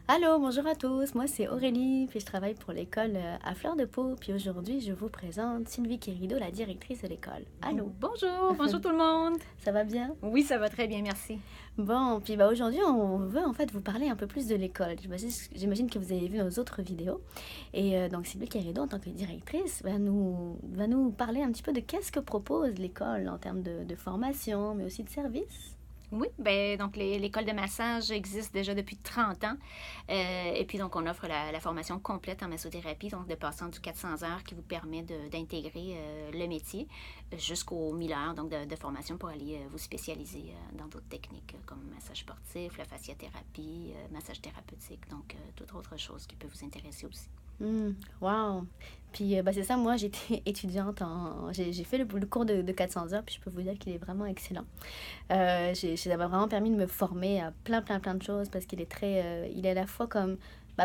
Allô, bonjour à tous, moi c'est Aurélie, puis je travaille pour l'école à Fleur de Pau, puis aujourd'hui je vous présente Sylvie Quérido, la directrice de l'école. Allô, Bonjour tout le monde. ça va bien? Oui, ça va très bien, merci. Bon, puis aujourd'hui on veut en fait vous parler un peu plus de l'école. J'imagine que vous avez vu nos autres vidéos. Et donc Sylvie Quérido, en tant que directrice, va nous parler un petit peu de qu'est-ce que propose l'école en termes de formation, mais aussi de services. Oui, donc l'école de massage existe déjà depuis 30 ans. Et puis donc on offre la formation complète en massothérapie, donc de passant du 400 heures qui vous permet d'intégrer le métier jusqu'aux 1000 heures donc de formation pour aller vous spécialiser dans d'autres techniques comme massage sportif, la fasciathérapie, massage thérapeutique, donc toute autre chose qui peut vous intéresser aussi. Wow! Puis c'est ça, moi j'étais étudiante j'ai fait le cours de 400 heures, puis je peux vous dire qu'il est vraiment excellent. Ça m'a vraiment permis de me former à plein de choses parce qu'il est il est à la fois comme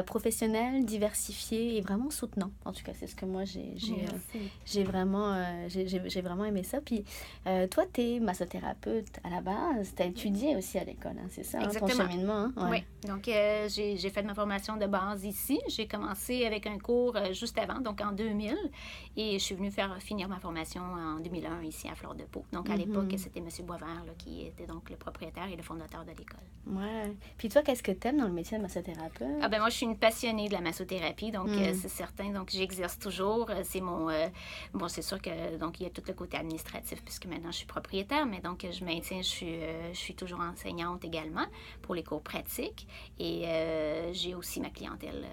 professionnel, diversifié et vraiment soutenant. En tout cas, c'est ce que moi j'ai vraiment aimé ça. Puis toi, t'es massothérapeute à la base, t'as étudié aussi à l'école, hein, c'est ça, hein, ton Exactement. cheminement, hein? Ouais. Oui, donc j'ai fait ma formation de base ici. J'ai commencé avec un cours juste avant, donc en 2000, et je suis venue finir ma formation en 2001 ici à Fleur de Pau. Donc à l'époque, c'était M. Boisvert là, qui était donc le propriétaire et le fondateur de l'école. Ouais. Puis toi, qu'est-ce que t'aimes dans le métier de massothérapeute? Ah ben moi, je suis une passionnée de la massothérapie, donc c'est certain. Donc j'exerce toujours. C'est mon bon, c'est sûr que donc il y a tout le côté administratif puisque maintenant je suis propriétaire, mais donc je maintiens, je suis toujours enseignante également pour les cours pratiques et j'ai aussi ma clientèle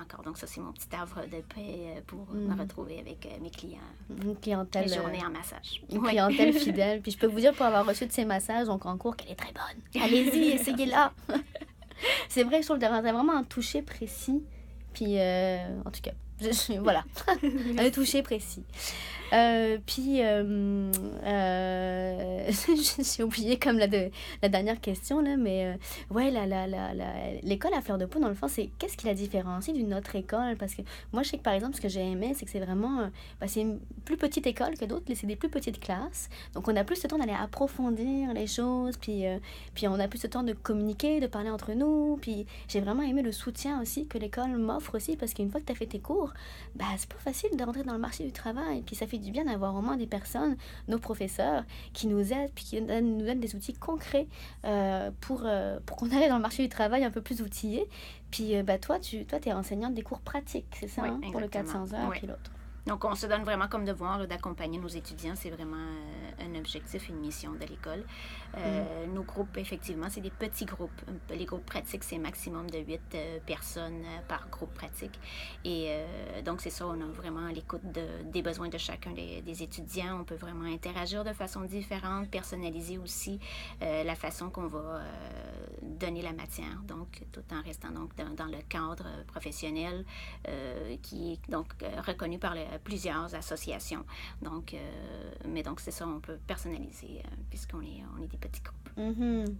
encore. Donc ça, c'est mon petit havre de paix pour me retrouver avec mes clients. Une clientèle, les journées en massage. Une clientèle fidèle. Puis je peux vous dire, pour avoir reçu de ces massages donc en cours, qu'elle est très bonne. Allez-y, essayez-la. C'est vrai que je trouve qu'il y a vraiment un toucher précis. Puis, en tout cas, voilà, un toucher précis. Puis, j'ai oublié comme la dernière question, là, mais ouais, l'école à Fleur de Pau, dans le fond, qu'est-ce qui la différencie d'une autre école? Parce que moi, je sais que, par exemple, ce que j'ai aimé, c'est que c'est vraiment, c'est une plus petite école que d'autres, c'est des plus petites classes. Donc, on a plus le temps d'aller approfondir les choses, puis on a plus le temps de communiquer, de parler entre nous. Puis, j'ai vraiment aimé le soutien aussi que l'école m'offre aussi, parce qu'une fois que tu as fait tes cours, c'est pas facile de rentrer dans le marché du travail. Puis ça fait du bien d'avoir au moins des personnes, nos professeurs, qui nous aident, puis qui nous donnent des outils concrets pour qu'on aille dans le marché du travail un peu plus outillé. Puis toi, t'es enseignante des cours pratiques, c'est ça, Oui, hein, pour le 400 heures, oui. puis l'autre. Donc, on se donne vraiment comme devoir là, d'accompagner nos étudiants. C'est vraiment un objectif, une mission de l'école. Nos groupes, effectivement, c'est des petits groupes. Les groupes pratiques, c'est maximum de 8 personnes par groupe pratique. Et donc, c'est ça, on a vraiment l'écoute des besoins de chacun des étudiants. On peut vraiment interagir de façon différente, personnaliser aussi la façon qu'on va donner la matière. Donc, tout en restant donc, dans le cadre professionnel qui est donc reconnu par plusieurs associations. Donc, mais donc, c'est ça, on peut personnaliser puisqu'on est des petits groupes.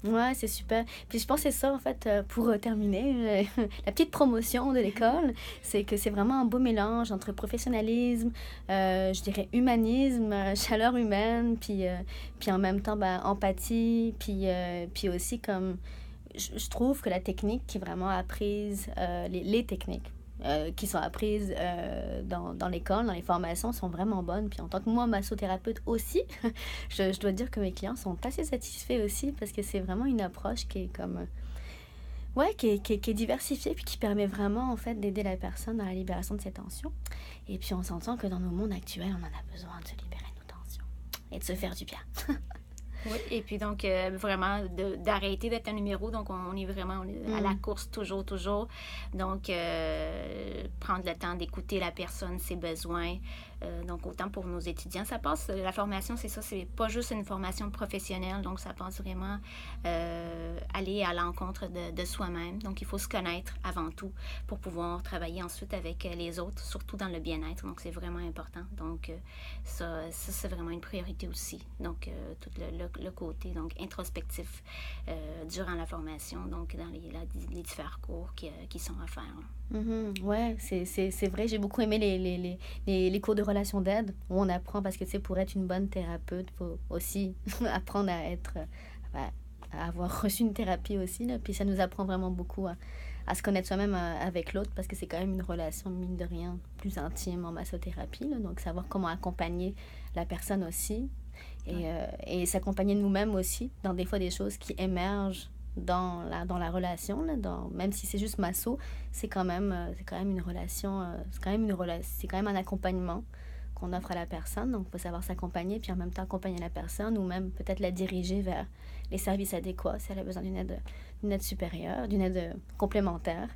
Ouais, c'est super. Puis je pense que c'est ça, en fait, pour terminer, la petite promotion de l'école, c'est que c'est vraiment un beau mélange entre professionnalisme, je dirais humanisme, chaleur humaine, puis en même temps, empathie, puis aussi comme... Je trouve que la technique qui est vraiment apprise, les techniques, qui sont apprises dans l'école, dans les formations, sont vraiment bonnes. Puis en tant que moi, massothérapeute aussi, je dois dire que mes clients sont assez satisfaits aussi parce que c'est vraiment une approche qui est comme... Ouais, qui est diversifiée puis qui permet vraiment en fait d'aider la personne dans la libération de ses tensions. Et puis on s'entend que dans nos mondes actuels, on en a besoin de se libérer de nos tensions et de se faire du bien. Oui, et puis donc vraiment d'arrêter d'être un numéro. Donc on est vraiment à la course toujours. Donc prendre le temps d'écouter la personne, ses besoins. Donc autant pour nos étudiants, ça passe. La formation, c'est ça, c'est pas juste une formation professionnelle. Donc ça passe vraiment aller à l'encontre de soi-même. Donc il faut se connaître avant tout pour pouvoir travailler ensuite avec les autres, surtout dans le bien-être. Donc c'est vraiment important. Donc ça c'est vraiment une priorité aussi. Donc tout le côté donc introspectif durant la formation, donc dans les différents cours qui sont à faire. Ouais, c'est vrai, j'ai beaucoup aimé les cours de relations d'aide où on apprend parce que tu sais, pour être une bonne thérapeute, il faut aussi apprendre à être, à avoir reçu une thérapie aussi, là, puis ça nous apprend vraiment beaucoup à se connaître soi-même avec l'autre, parce que c'est quand même une relation, mine de rien, plus intime en massothérapie, là. Donc, savoir comment accompagner la personne aussi. Et s'accompagner nous-mêmes aussi dans des fois des choses qui émergent dans la relation, là, même si c'est juste masso, c'est quand même une relation, c'est quand même un accompagnement qu'on offre à la personne. Donc, il faut savoir s'accompagner, puis en même temps accompagner la personne, ou même peut-être la diriger vers les services adéquats si elle a besoin d'une aide supérieure, d'une aide complémentaire.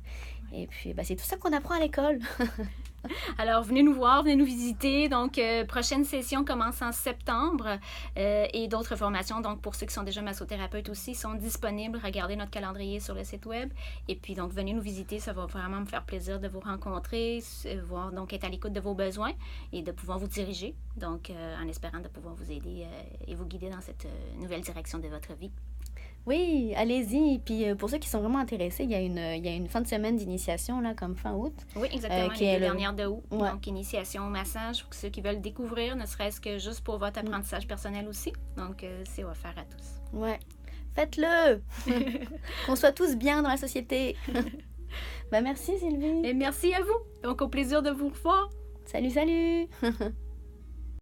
Et puis, c'est tout ça qu'on apprend à l'école. Alors, venez nous voir, venez nous visiter. Donc, prochaine session commence en septembre et d'autres formations, donc pour ceux qui sont déjà massothérapeutes aussi, sont disponibles. Regardez notre calendrier sur le site web. Et puis, donc, venez nous visiter. Ça va vraiment me faire plaisir de vous rencontrer, voir, donc, être à l'écoute de vos besoins et de pouvoir vous diriger. Donc, en espérant de pouvoir vous aider et vous guider dans cette nouvelle direction de votre vie. Oui, allez-y. Puis pour ceux qui sont vraiment intéressés, il y a une fin de semaine d'initiation, là, comme fin août. Oui, exactement, les deux dernières de août. Ouais. Donc, initiation au massage pour ceux qui veulent découvrir, ne serait-ce que juste pour votre apprentissage personnel aussi. Donc, c'est offert à tous. Ouais. Faites-le! Qu'on soit tous bien dans la société. Merci, Sylvie. Et merci à vous. Donc, au plaisir de vous revoir. Salut, salut!